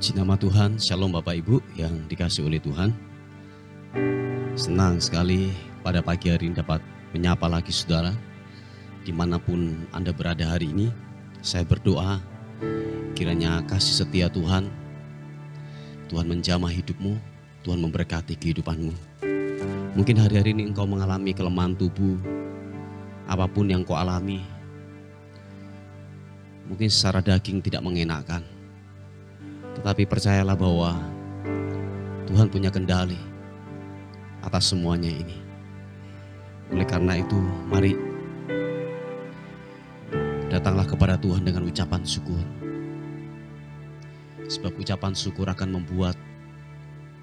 Puji nama Tuhan, Shalom Bapak Ibu yang dikasihi oleh Tuhan. Senang sekali pada pagi hari ini dapat menyapa lagi saudara. Dimanapun Anda berada hari ini, saya berdoa kiranya kasih setia Tuhan menjamah hidupmu, Tuhan memberkati kehidupanmu. Mungkin hari-hari ini engkau mengalami kelemahan tubuh, apapun yang kau alami, mungkin secara daging tidak mengenakan. Tetapi percayalah bahwa Tuhan punya kendali atas semuanya ini. Oleh karena itu, mari datanglah kepada Tuhan dengan ucapan syukur. Sebab ucapan syukur akan membuat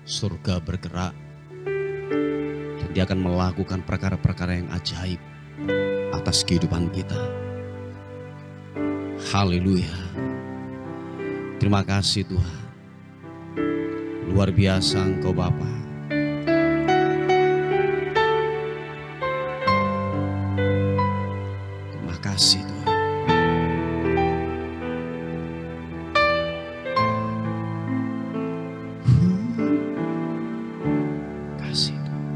surga bergerak. Dan dia akan melakukan perkara-perkara yang ajaib atas kehidupan kita. Haleluya. Terima kasih Tuhan. Luar biasa Engkau Bapa. Terima kasih Tuhan. Kasih Tuhan.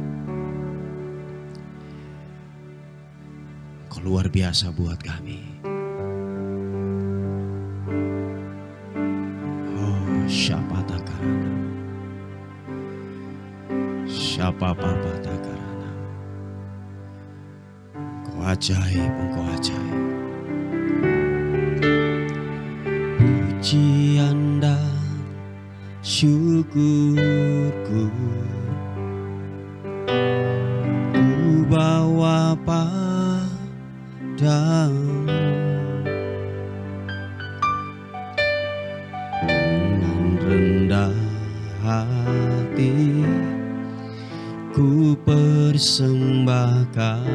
Engkau luar biasa buat kami. Siapa Bapa Takarana. Engkau ajaib, Engkau ajaib. Pujian dan syukurku ku bawa padamu. Dengan rendah hati ku persembahkan,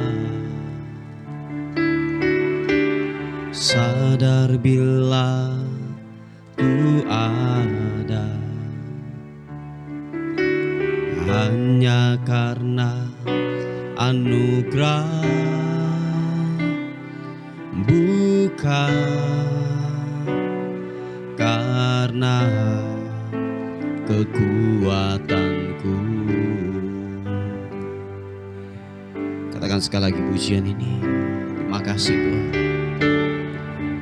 sadar bila ku ada hanya karena anugerah, bukan karena kekuatanku. Katakan sekali lagi pujian ini. Terima kasih Tuhan.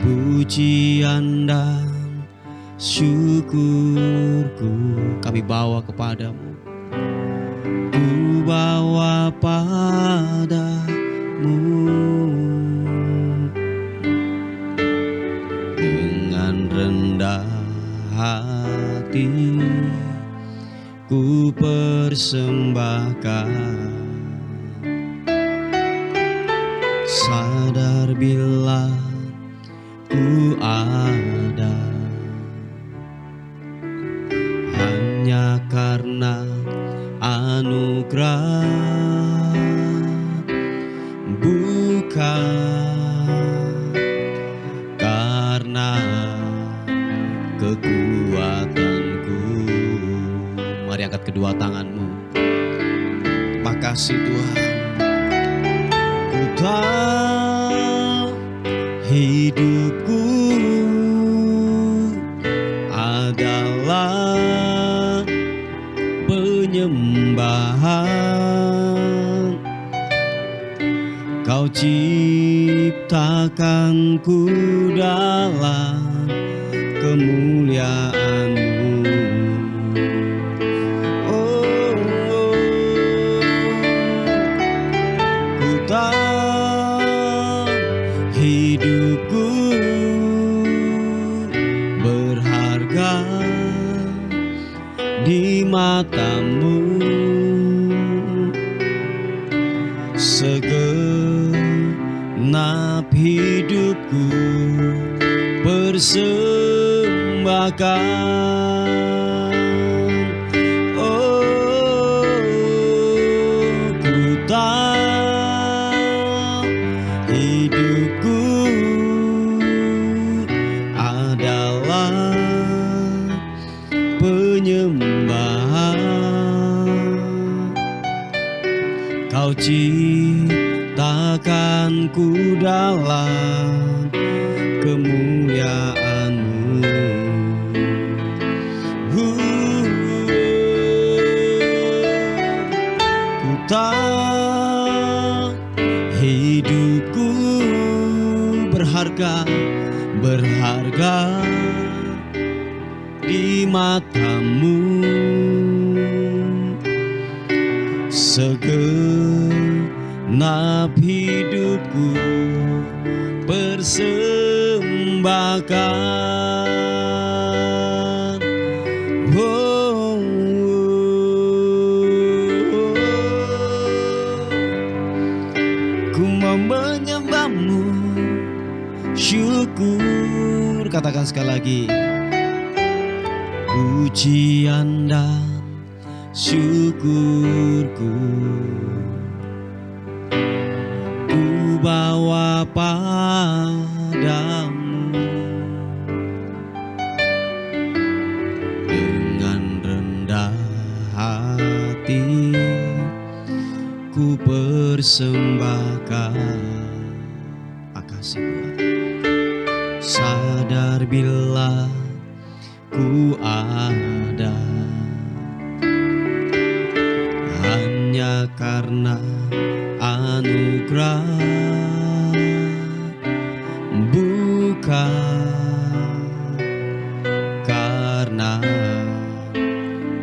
Pujian dan syukurku kami bawa kepadamu. Ku bawa padamu. Dengan rendah hati ku persembahkan, sadar bila ku ada hanya karena anugerah, bukan karena kekuatanku. Mari angkat kedua tanganmu. Terima kasih Tuhan. Ku tahu hidupku adalah penyembahan. Kau ciptakanku dalam kemuliaan-Mu. Ku tahu hidupku berharga di mata-Mu. Segenap hidupku persembahkan. Oh, ku tahu hidupku adalah penyembahan. Kau ciptakanku dalam kemuliaan-Mu. berharga di matamu, segenap hidupku persembahkan. Oh, ku mau menyembahmu, syukur. Katakan sekali lagi. Pujian dan syukurku ku bawa padamu, dengan rendah hati ku persembahkan. Makasih Tuhan. Sadar bila ku ada hanya karena anugerah, bukan karena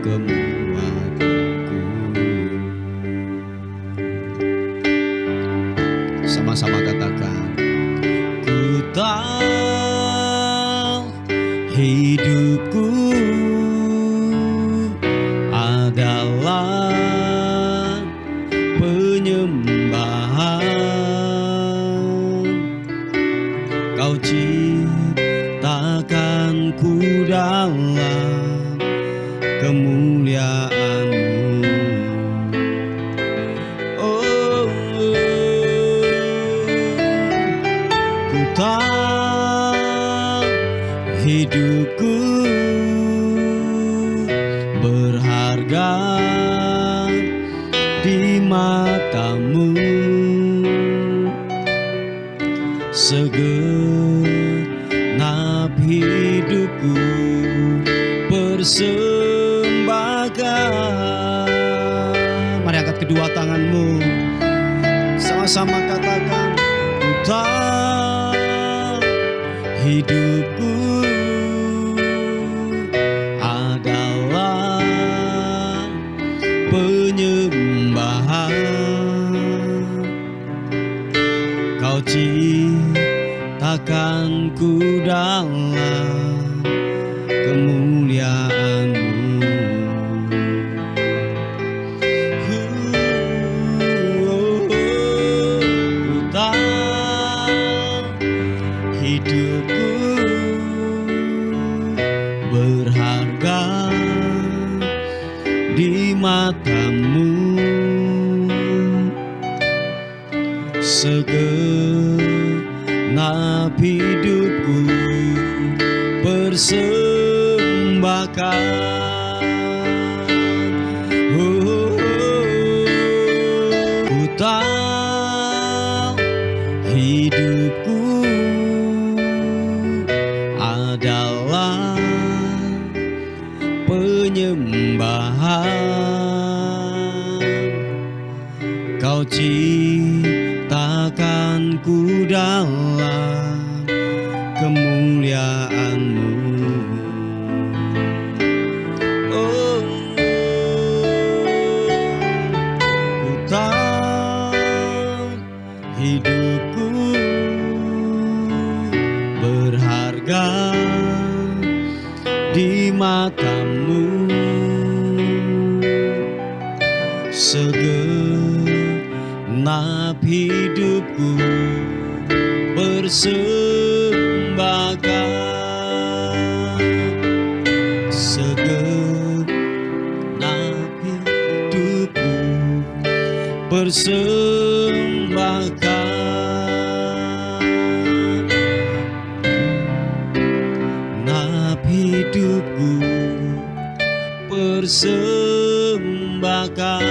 kemampuanku. Sama-sama katakan, ku tahu hidupku adalah penyembahan. Kau ciptakanku dalam kemuliaan-Mu. Oh, ku tahu hidupku berharga di matamu, segenap hidupku persembahkan. Mari angkat kedua tanganmu, sama-sama katakan, ku tahu hidupku adalah penyembahan. Kau ciptakanku dalam kemuliaan-Mu. Ku tahu hidupku berharga di matamu, segenap hidupku persembahkan. Oh, ku tahu hidupku adalah penyembahan. Kau ciptakanku dalam kemuliaan-Mu. Oh, ku tahu hidupku berharga di matamu, segenap hidupku persembahkan, segenap hidupku persembahkan. Hidupku persembahkan.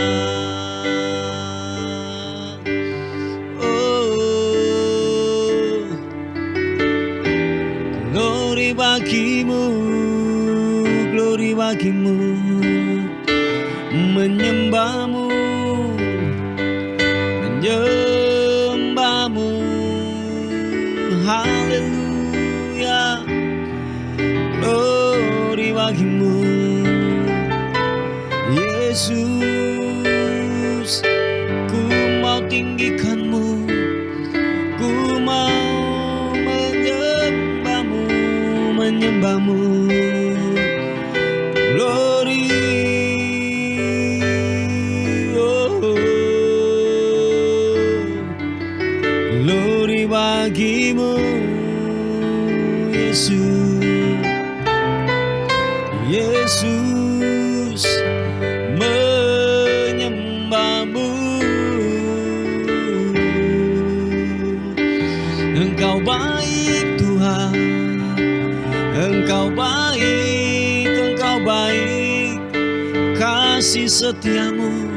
Oh, glory bagimu, glory bagimu, menyembahmu, menyembahmu, haleluya. bagimu, Yesus. Ku mau tinggikanmu, ku mau menyembahmu, menyembahmu. Glory, oh, glory bagimu, Yesus. Yesus, menyembahmu. Engkau baik Tuhan, Engkau baik, Engkau baik. Kasih setiamu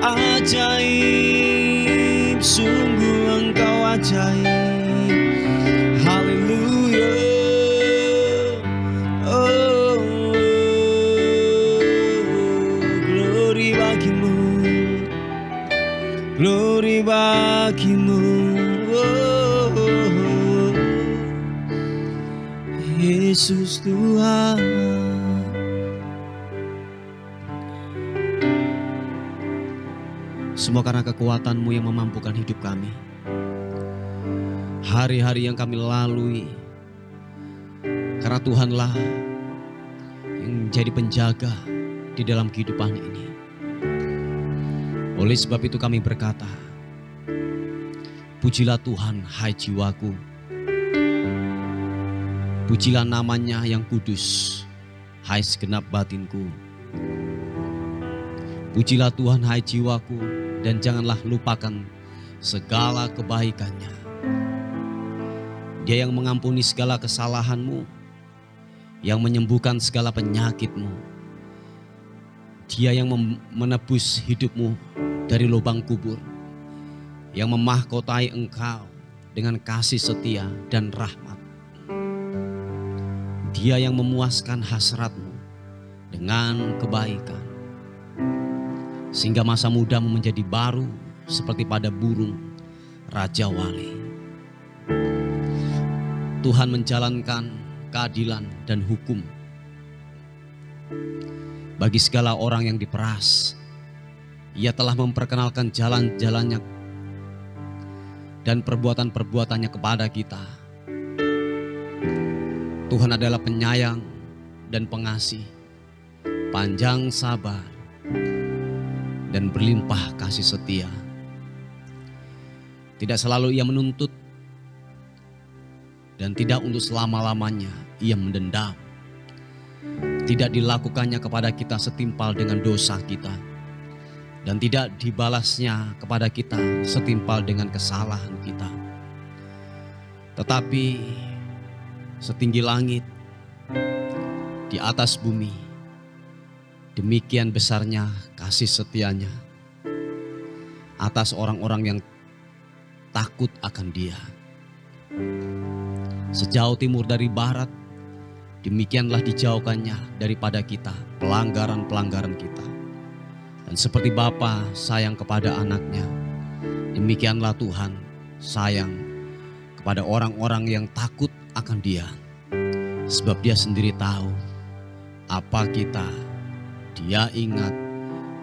ajaib, sungguh Engkau ajaib. Haleluya. Oh, glory bagimu, glory bagimu. Yesus Tuhan. Semua karena kekuatan-Mu yang memampukan hidup kami. Hari-hari yang kami lalui, karena Tuhanlah yang menjadi penjaga di dalam kehidupan ini. Oleh sebab itu kami berkata, pujilah Tuhan hai jiwaku. Pujilah namanya yang kudus, hai segenap batinku. Pujilah Tuhan hai jiwaku, dan janganlah lupakan segala kebaikannya. Dia yang mengampuni segala kesalahanmu, yang menyembuhkan segala penyakitmu. Dia yang menebus hidupmu dari lubang kubur, yang memahkotai engkau dengan kasih setia dan rahmat. Dia yang memuaskan hasratmu dengan kebaikan, sehingga masa mudamu menjadi baru seperti pada burung Raja Wali. Tuhan menjalankan keadilan dan hukum bagi segala orang yang diperas. Ia telah memperkenalkan jalan-jalannya dan perbuatan-perbuatannya kepada kita. Tuhan adalah penyayang dan pengasih, panjang sabar, dan berlimpah kasih setia. Tidak selalu Ia menuntut, dan tidak untuk selama-lamanya Ia mendendam. Tidak dilakukannya kepada kita setimpal dengan dosa kita, dan tidak dibalasnya kepada kita setimpal dengan kesalahan kita. Tetapi setinggi langit di atas bumi, demikian besarnya kasih setianya atas orang-orang yang takut akan Dia. Sejauh timur dari barat, demikianlah dijauhkannya daripada kita pelanggaran-pelanggaran kita. Dan seperti Bapa sayang kepada anaknya, demikianlah Tuhan sayang kepada orang-orang yang takut akan Dia. Sebab Dia sendiri tahu apa kita. Dia ingat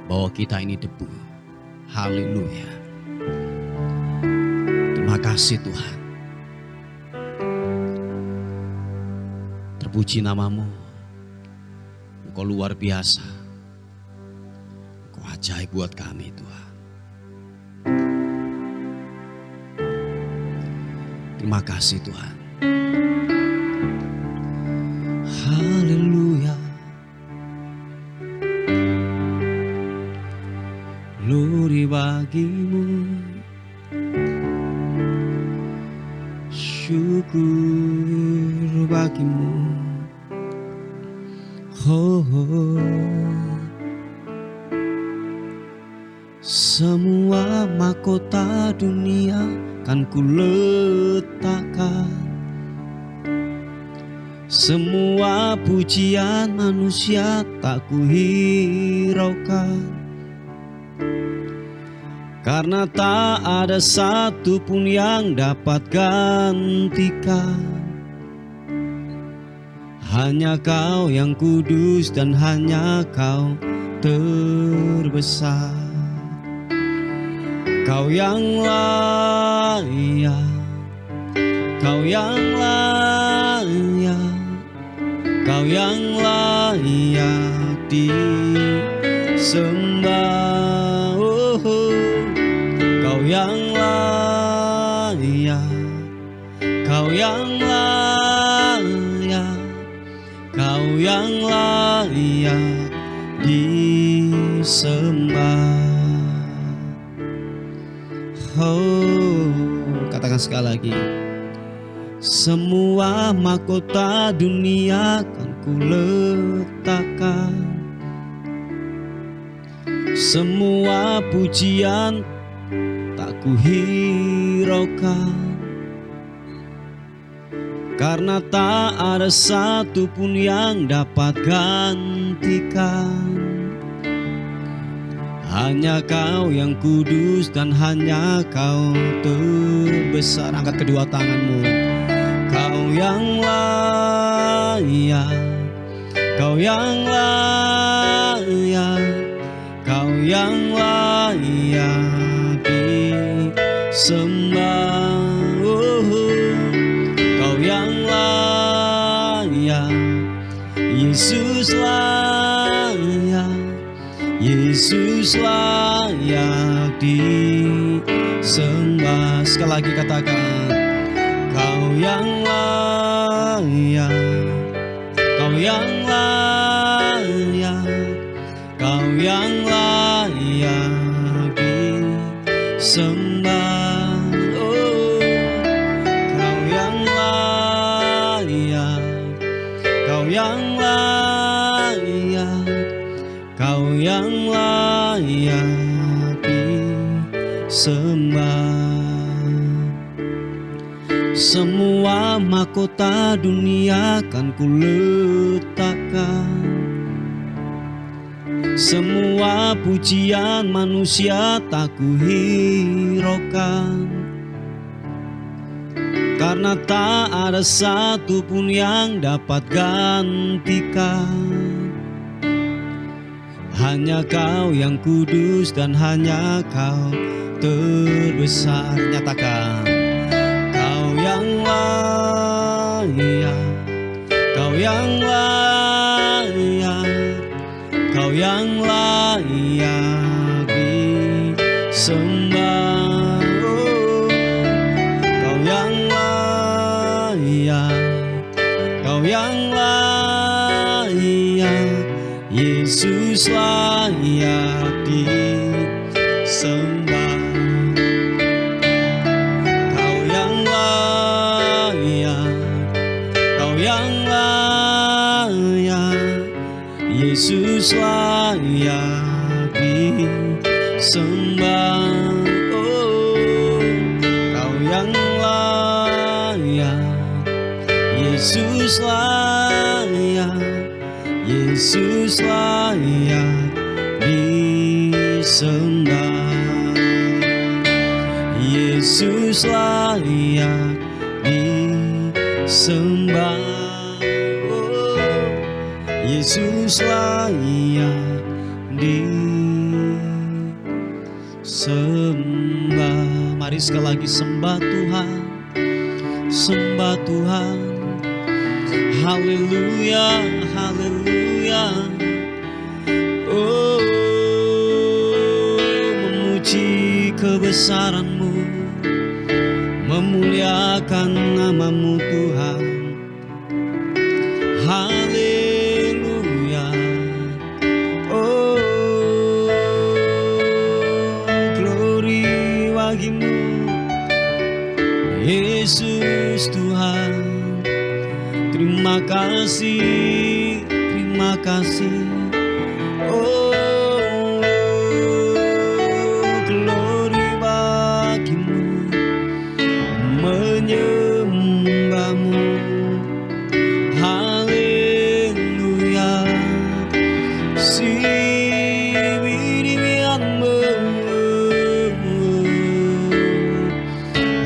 bahwa kita ini debu. Haleluya. Terima kasih Tuhan. Terpuji namamu. Engkau luar biasa. Engkau ajaib buat kami Tuhan. Terima kasih Tuhan. Haleluya. Glory bagimu, syukur bagimu. Oh, oh. Semua mahkota dunia kan ku letakkan, semua pujian manusia tak ku hiraukan. Karena tak ada satu pun yang dapat gantikan Hanya Kau yang kudus dan hanya Kau terbesar. Kau yang layak, Kau yang layak, Kau yang layak disembah. Kau yang layak, Kau yang layak, Kau yang layak disembah. Katakan sekali lagi. Semua mahkota dunia kan ku letakkan, semua pujian tak ku hiraukan, karena tak ada satu pun yang dapat gantikan. Hanya Kau yang kudus dan hanya Kau terbesar. Angkat kedua tanganmu. Kau yang layak, Kau yang layak, Kau yang layak disembah. Kau yang layak, Yesus layak, Yesus layak disembah. Sekali lagi katakan. Kau yang layak, Kau yang layak, Kau yang layak disembah. Kau yang layak, Kau yang layak, Kau yang layak disembah. Semua mahkota dunia kan ku letakkan, semua pujian manusia tak ku hiraukan, karena tak ada satu pun yang dapat gantikan. Hanya Kau yang kudus dan hanya Kau terbesar. Nyatakan. Kau yang layak, Kau yang layak, Kau yang layak disembah. Kau yang layak, Kau yang layak, Yesus layak disembah. Kau yang layak, Kau yang layak, Yesus layak disembah. Kau yang layak, Yesus layak, Yesus layak disembah. Yesus layak disembah. Yesus layak disembah. Mari sekali lagi sembah Tuhan, sembah Tuhan. Haleluya, haleluya. Oh, memuji kebesaran-Mu, memuliakan nama-Mu Tuhan. Haleluya. Oh, glory bagi-Mu, Yesus Tuhan. Terima kasih, terima kasih. Oh, glory bagi-Mu, menyembah-Mu. Haleluya. Sibirian-Mu.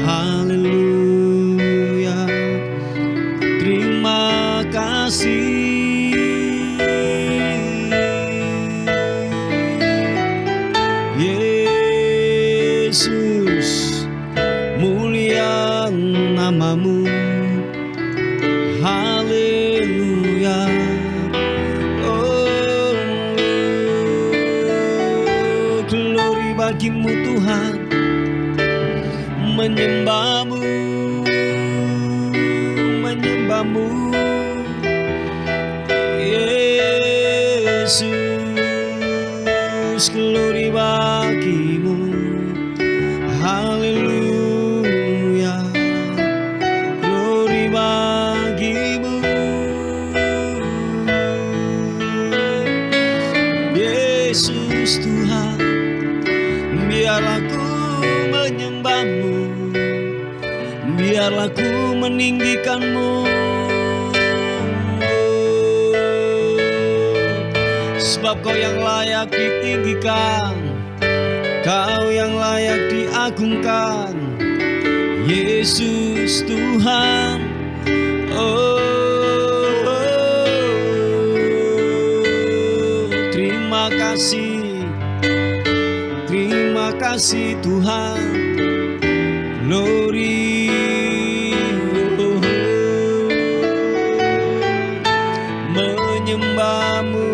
Haleluya. Terima kasih. kasih. Yesus, mulia namamu. Haleluya. Oh, glory bagimu Tuhan, menyembahmu, menyembahmu. Yesus, glory bagimu. Haleluya, glory bagimu. Yesus Tuhan, biarlah ku menyembahmu, biarlah ku meninggikanmu. Sebab kau yang layak ditinggikan, kau yang layak diagungkan, Yesus Tuhan. Oh, terima kasih Tuhan. Glory, menyembahmu,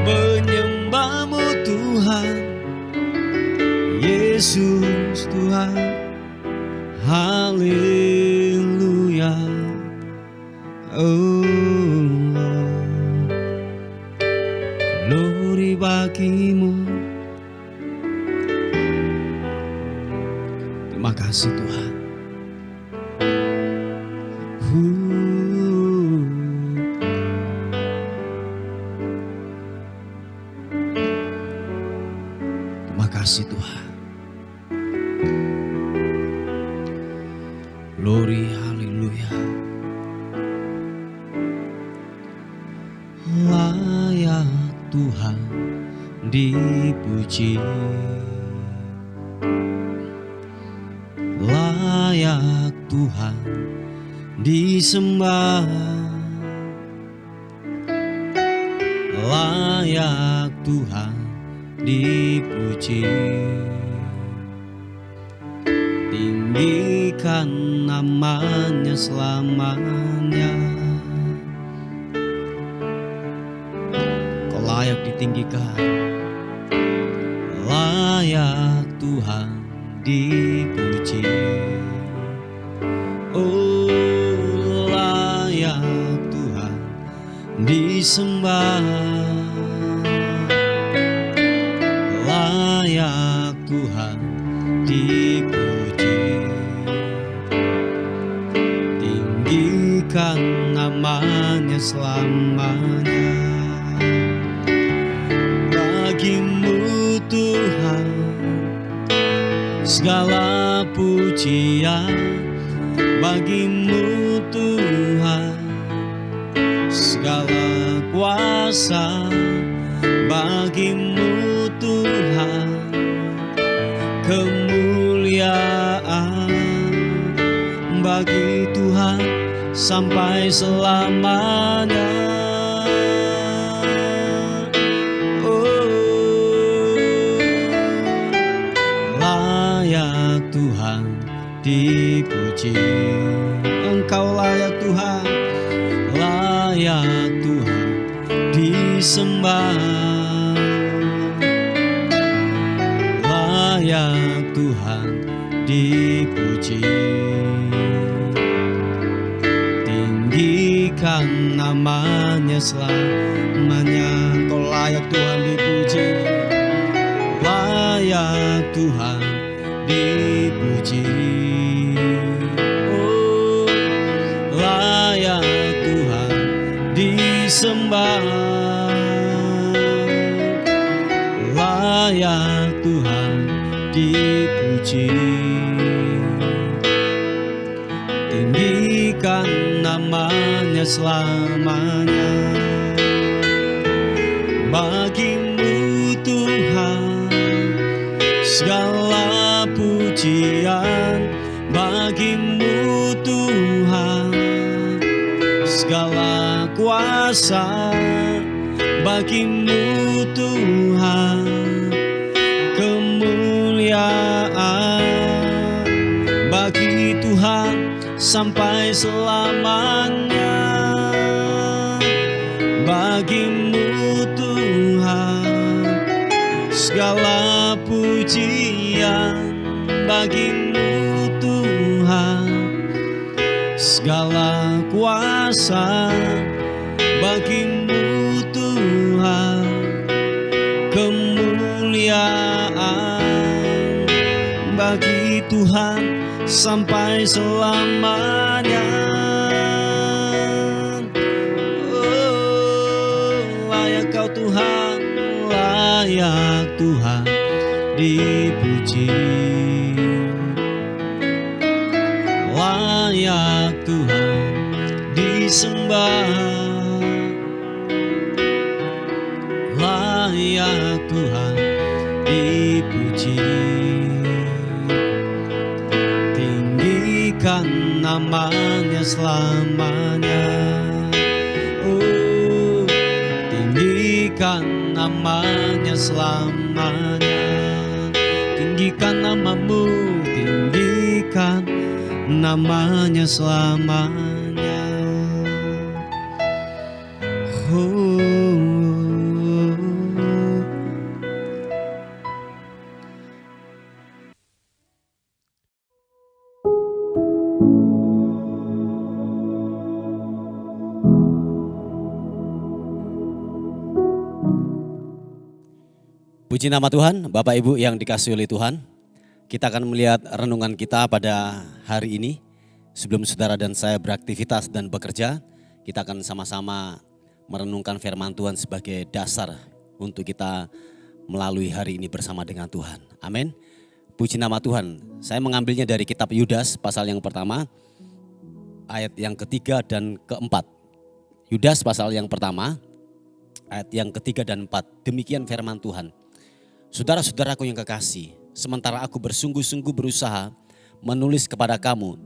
menyembahmu Tuhan, Yesus Tuhan. Haleluya. Oh, glory bagimu. Terima kasih Tuhan. Terima kasih Tuhan. Glory, haleluya. Layak Tuhan dipuji, layak Tuhan disembah, layak Tuhan dipuji. Tinggikan namanya selamanya. Kau layak ditinggikan, layak Tuhan dipuji. Oh, layak Tuhan disembah, layak Tuhan dipuji. Tinggikan namanya selamanya. Bagimu Tuhan segala pujian, bagimu Tuhan segala kuasa, bagimu Tuhan kemuliaan, bagi Tuhan sampai selamanya. Layak Tuhan dipuji. Engkau layak Tuhan, layak Tuhan disembah, layak Tuhan dipuji. Tinggikan namanya selamanya. Kau layak Tuhan dipuji, layak Tuhan dipuji. Oh, layak Tuhan disembah, layak Tuhan dipuji. Tinggikan namanya selamanya. Bagimu Tuhan segala pujian, bagimu Tuhan segala kuasa bagimu Tuhan, kemuliaan bagi Tuhan sampai selamanya. Bagimu Tuhan segala pujian, bagimu Tuhan segala kuasa, bagimu Tuhan kemuliaan bagi Tuhan sampai selamanya. Oh, layak kau Tuhan, layak Tuhan dipuji, layak Tuhan disembah, layak Tuhan dipuji. Tinggikan namanya selamanya. Oh, tinggikan namanya selamanya. Tinggikan namamu, tinggikan namanya selamanya. Oh. Puji nama Tuhan, Bapak Ibu yang dikasihi oleh Tuhan. Kita akan melihat renungan kita pada hari ini. Sebelum saudara dan saya beraktivitas dan bekerja, kita akan sama-sama merenungkan firman Tuhan sebagai dasar untuk kita melalui hari ini bersama dengan Tuhan. Amin. Puji nama Tuhan. Saya mengambilnya dari kitab Yudas pasal yang pertama, ayat yang ketiga dan keempat. Yudas pasal yang pertama, ayat yang ketiga dan empat. Demikian firman Tuhan. Saudara-saudaraku yang kekasih, sementara aku bersungguh-sungguh berusaha menulis kepada kamu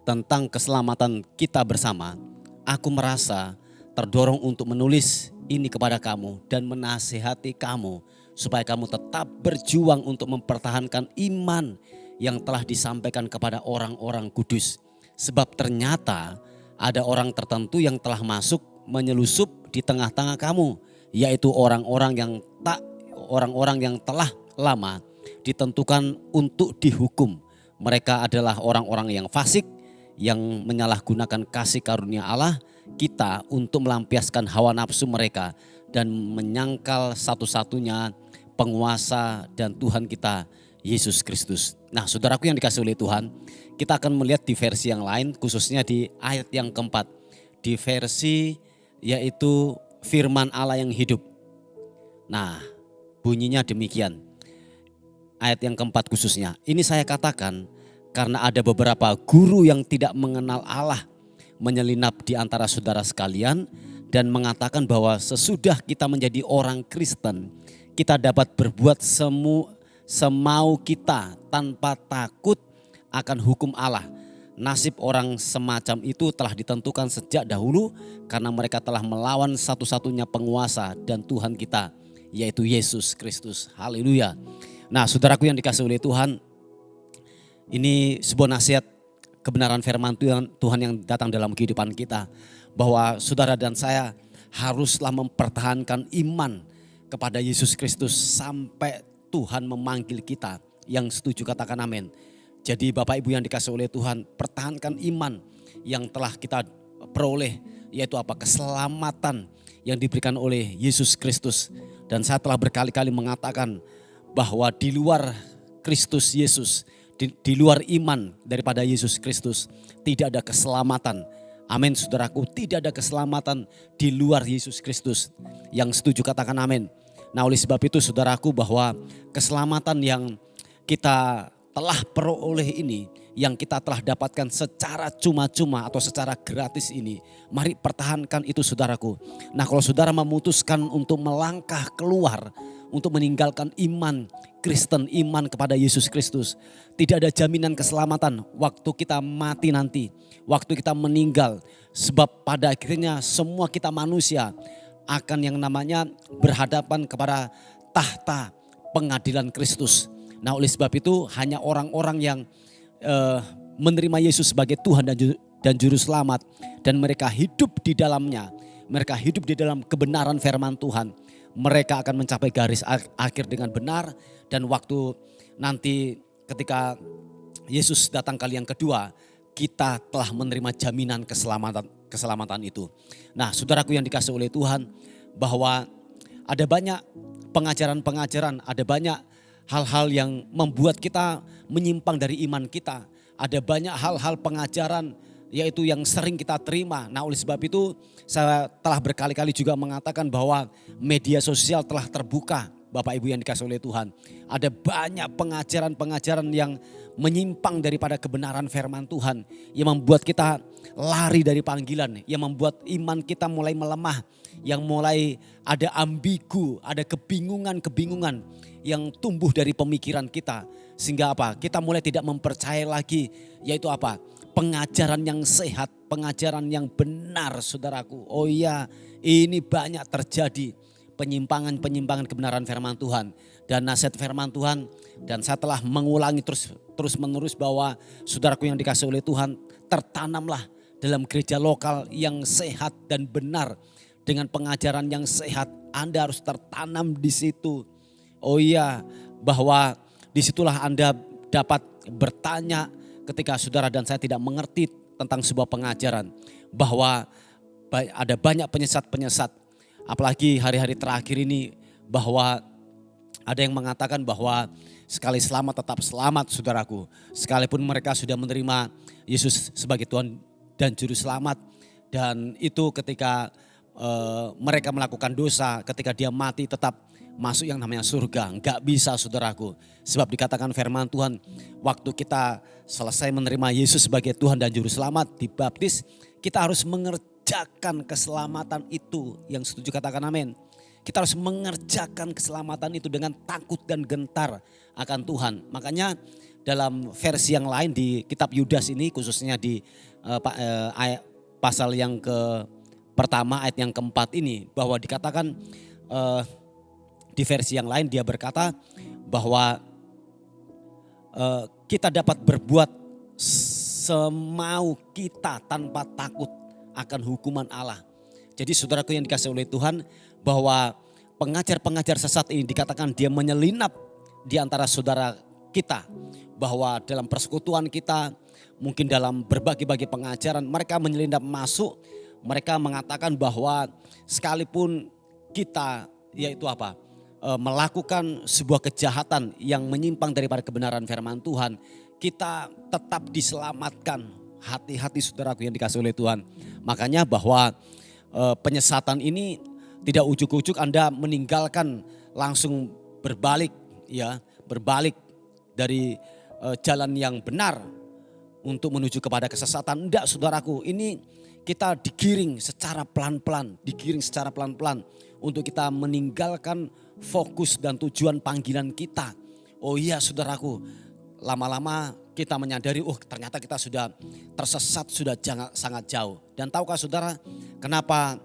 tentang keselamatan kita bersama, aku merasa terdorong untuk menulis ini kepada kamu dan menasihati kamu supaya kamu tetap berjuang untuk mempertahankan iman yang telah disampaikan kepada orang-orang kudus. Sebab ternyata ada orang tertentu yang telah masuk menyelusup di tengah-tengah kamu, yaitu orang-orang yang telah lama ditentukan untuk dihukum. Mereka adalah orang-orang yang fasik, yang menyalahgunakan kasih karunia Allah kita untuk melampiaskan hawa nafsu mereka dan menyangkal satu-satunya penguasa dan Tuhan kita, Yesus Kristus. Nah, saudaraku yang dikasihi oleh Tuhan, kita akan melihat di versi yang lain, khususnya di ayat yang keempat. Di versi yaitu firman Allah yang hidup. Nah, bunyinya demikian. Ayat yang keempat khususnya. Ini saya katakan karena ada beberapa guru yang tidak mengenal Allah menyelinap di antara saudara sekalian dan mengatakan bahwa sesudah kita menjadi orang Kristen, kita dapat berbuat semau kita tanpa takut akan hukum Allah. Nasib orang semacam itu telah ditentukan sejak dahulu karena mereka telah melawan satu-satunya penguasa dan Tuhan kita, yaitu Yesus Kristus. Haleluya. Nah, saudaraku yang dikasihi oleh Tuhan, ini sebuah nasihat kebenaran firman Tuhan yang datang dalam kehidupan kita. Bahwa saudara dan saya haruslah mempertahankan iman kepada Yesus Kristus sampai Tuhan memanggil kita. Yang setuju katakan amin. Jadi Bapak Ibu yang dikasihi oleh Tuhan, pertahankan iman yang telah kita peroleh, yaitu apa? Keselamatan yang diberikan oleh Yesus Kristus. Dan saya telah berkali-kali mengatakan bahwa di luar Kristus Yesus, di luar iman daripada Yesus Kristus, tidak ada keselamatan. Amin saudaraku, tidak ada keselamatan di luar Yesus Kristus. Yang setuju katakan amin. Nah, oleh sebab itu saudaraku, bahwa keselamatan yang kita telah peroleh ini, yang kita telah dapatkan secara cuma-cuma atau secara gratis ini, mari pertahankan itu saudaraku. Nah, kalau saudara memutuskan untuk melangkah keluar untuk meninggalkan iman Kristen, iman kepada Yesus Kristus. Tidak ada jaminan keselamatan waktu kita mati nanti, waktu kita meninggal. Sebab pada akhirnya semua kita manusia akan yang namanya berhadapan kepada tahta pengadilan Kristus. Nah oleh sebab itu hanya orang-orang yang menerima Yesus sebagai Tuhan dan Juru Selamat dan mereka hidup di dalamnya, mereka hidup di dalam kebenaran firman Tuhan, mereka akan mencapai garis akhir dengan benar. Dan waktu nanti ketika Yesus datang kali yang kedua, kita telah menerima jaminan keselamatan itu. Nah saudaraku yang dikasihi oleh Tuhan, bahwa ada banyak pengajaran-pengajaran, ada banyak hal-hal yang membuat kita menyimpang dari iman kita. Ada banyak hal-hal pengajaran yaitu yang sering kita terima. Nah oleh sebab itu saya telah berkali-kali juga mengatakan bahwa media sosial telah terbuka. Bapak Ibu yang dikasihi oleh Tuhan. Ada banyak pengajaran-pengajaran yang menyimpang daripada kebenaran firman Tuhan. Yang membuat kita lari dari panggilan. Yang membuat iman kita mulai melemah. Yang mulai ada ambigu, ada kebingungan-kebingungan yang tumbuh dari pemikiran kita. Sehingga apa? Kita mulai tidak mempercayai lagi. Yaitu apa? Pengajaran yang sehat, pengajaran yang benar saudaraku. Oh iya, ini banyak terjadi. Penyimpangan kebenaran firman Tuhan dan nasihat firman Tuhan, dan saya telah mengulangi terus menerus bahwa saudaraku yang dikasihi oleh Tuhan, tertanamlah dalam gereja lokal yang sehat dan benar dengan pengajaran yang sehat. Anda harus tertanam di situ. Oh iya, bahwa disitulah Anda dapat bertanya ketika saudara dan saya tidak mengerti tentang sebuah pengajaran, bahwa ada banyak penyesat-penyesat. Apalagi hari-hari terakhir ini, bahwa ada yang mengatakan bahwa sekali selamat tetap selamat saudaraku. Sekalipun mereka sudah menerima Yesus sebagai Tuhan dan Juru Selamat. Dan itu ketika mereka melakukan dosa, ketika dia mati tetap masuk yang namanya surga. Enggak bisa saudaraku. Sebab dikatakan firman Tuhan, waktu kita selesai menerima Yesus sebagai Tuhan dan Juru Selamat, dibaptis, kita harus mengerjakan keselamatan itu. Yang setuju katakan amin. Kita harus mengerjakan keselamatan itu dengan takut dan gentar akan Tuhan. Makanya dalam versi yang lain di kitab Yudas ini, khususnya di pasal yang pertama ayat yang keempat ini, bahwa dikatakan di versi yang lain dia berkata bahwa kita dapat berbuat semau kita tanpa takut akan hukuman Allah. Jadi saudaraku yang dikasihi oleh Tuhan, bahwa pengajar-pengajar sesat ini dikatakan dia menyelinap di antara saudara kita. Bahwa dalam persekutuan kita, mungkin dalam berbagai-bagai pengajaran, mereka menyelinap masuk. Mereka mengatakan bahwa sekalipun kita yaitu apa? Melakukan sebuah kejahatan yang menyimpang daripada kebenaran firman Tuhan, kita tetap diselamatkan. Hati-hati saudaraku yang dikasihi oleh Tuhan. Makanya bahwa penyesatan ini tidak ujuk-ujuk Anda meninggalkan langsung berbalik dari jalan yang benar untuk menuju kepada kesesatan. Enggak saudaraku, ini kita digiring secara pelan-pelan untuk kita meninggalkan fokus dan tujuan panggilan kita. Oh iya saudaraku, lama-lama kita menyadari ternyata kita sudah tersesat, sudah sangat jauh. Dan tahukah saudara kenapa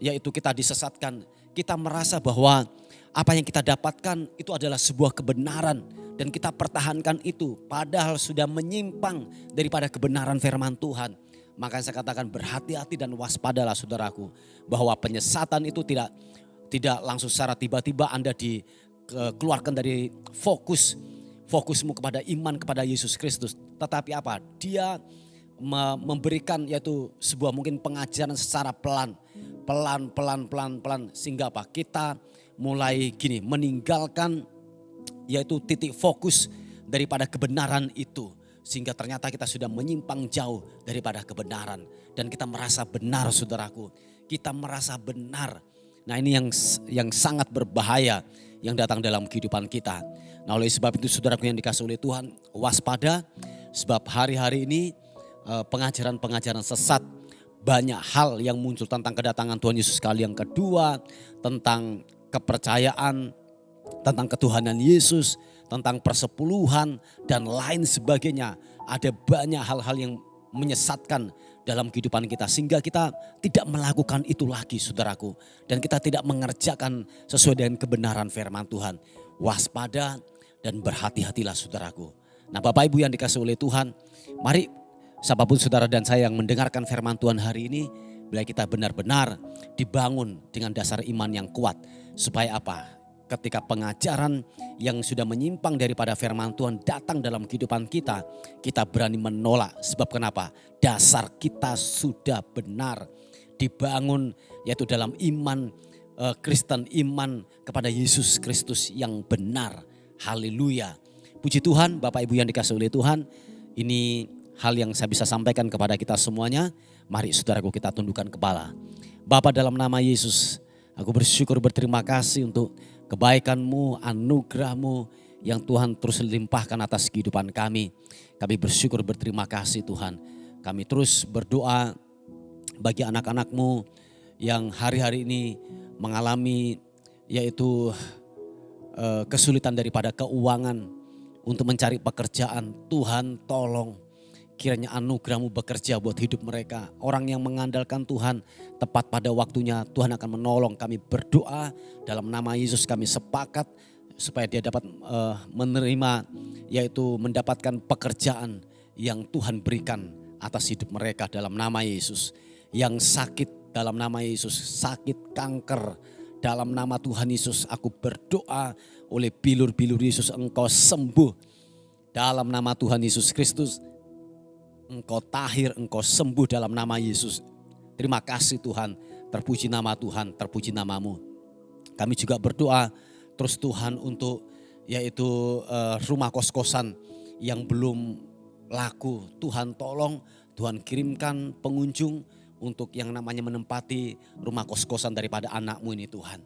yaitu kita disesatkan? Kita merasa bahwa apa yang kita dapatkan itu adalah sebuah kebenaran dan kita pertahankan itu, padahal sudah menyimpang daripada kebenaran firman Tuhan. Makanya saya katakan berhati-hati dan waspadalah saudaraku, bahwa penyesatan itu tidak langsung secara tiba-tiba Anda dikeluarkan dari fokusmu kepada iman kepada Yesus Kristus. Tetapi apa? Dia memberikan yaitu sebuah mungkin pengajaran secara pelan, sehingga apa? Kita mulai meninggalkan yaitu titik fokus daripada kebenaran itu. Sehingga ternyata kita sudah menyimpang jauh daripada kebenaran. Dan kita merasa benar saudaraku. Kita merasa benar. Nah ini yang sangat berbahaya yang datang dalam kehidupan kita. Nah oleh sebab itu saudaraku yang dikasihi oleh Tuhan, waspada. Sebab hari-hari ini pengajaran-pengajaran sesat, banyak hal yang muncul tentang kedatangan Tuhan Yesus kali yang kedua, tentang kepercayaan tentang ketuhanan Yesus, tentang persepuluhan dan lain sebagainya. Ada banyak hal-hal yang menyesatkan dalam kehidupan kita sehingga kita tidak melakukan itu lagi saudaraku. Dan kita tidak mengerjakan sesuai dengan kebenaran firman Tuhan. Waspada dan berhati-hatilah saudaraku. Nah Bapak Ibu yang dikasihi oleh Tuhan, mari siapapun saudara dan saya yang mendengarkan firman Tuhan hari ini, bila kita benar-benar dibangun dengan dasar iman yang kuat. Supaya apa? Ketika pengajaran yang sudah menyimpang daripada firman Tuhan datang dalam kehidupan kita, kita berani menolak. Sebab kenapa? Dasar kita sudah benar dibangun yaitu dalam iman Kristen, iman kepada Yesus Kristus yang benar. Haleluya. Puji Tuhan, Bapak Ibu yang dikasihi oleh Tuhan, ini hal yang saya bisa sampaikan kepada kita semuanya. Mari saudaraku kita tundukkan kepala. Bapa dalam nama Yesus, aku bersyukur berterima kasih untuk kebaikan-Mu, anugerah-Mu yang Tuhan terus limpahkan atas kehidupan kami. Kami bersyukur berterima kasih Tuhan. Kami terus berdoa bagi anak-anak-Mu yang hari-hari ini mengalami yaitu kesulitan daripada keuangan untuk mencari pekerjaan. Tuhan tolong kiranya anugerah-Mu bekerja buat hidup mereka. Orang yang mengandalkan Tuhan tepat pada waktunya Tuhan akan menolong. Kami berdoa dalam nama Yesus, kami sepakat supaya dia dapat menerima yaitu mendapatkan pekerjaan yang Tuhan berikan atas hidup mereka dalam nama Yesus. Yang sakit dalam nama Yesus, sakit kanker dalam nama Tuhan Yesus, aku berdoa oleh bilur-bilur Yesus engkau sembuh dalam nama Tuhan Yesus Kristus. Engkau tahir, engkau sembuh dalam nama Yesus. Terima kasih Tuhan, terpuji nama Tuhan, terpuji nama-Mu. Kami juga berdoa terus Tuhan untuk yaitu rumah kos-kosan yang belum laku. Tuhan tolong, Tuhan kirimkan pengunjung untuk yang namanya menempati rumah kos-kosan daripada anak-Mu ini Tuhan.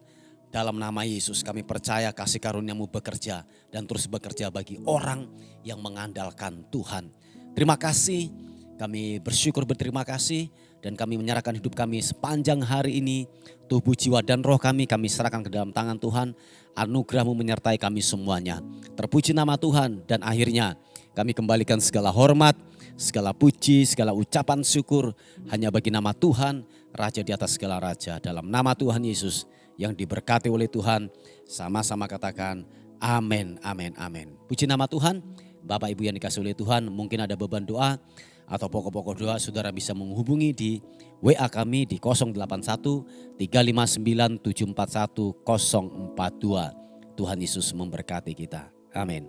Dalam nama Yesus kami percaya kasih karunia-Mu bekerja dan terus bekerja bagi orang yang mengandalkan Tuhan. Terima kasih, kami bersyukur berterima kasih dan kami menyerahkan hidup kami sepanjang hari ini. Tubuh, jiwa dan roh kami serahkan ke dalam tangan Tuhan. Anugerah-Mu menyertai kami semuanya. Terpuji nama Tuhan dan akhirnya kami kembalikan segala hormat, segala puji, segala ucapan syukur hanya bagi nama Tuhan, Raja di atas segala raja. Dalam nama Tuhan Yesus yang diberkati oleh Tuhan, sama-sama katakan amin, amin, amin. Puji nama Tuhan. Bapak Ibu yang dikasihi oleh Tuhan, mungkin ada beban doa atau pokok-pokok doa, saudara bisa menghubungi di WA kami di 081 359 741 042. Tuhan Yesus memberkati kita. Amin.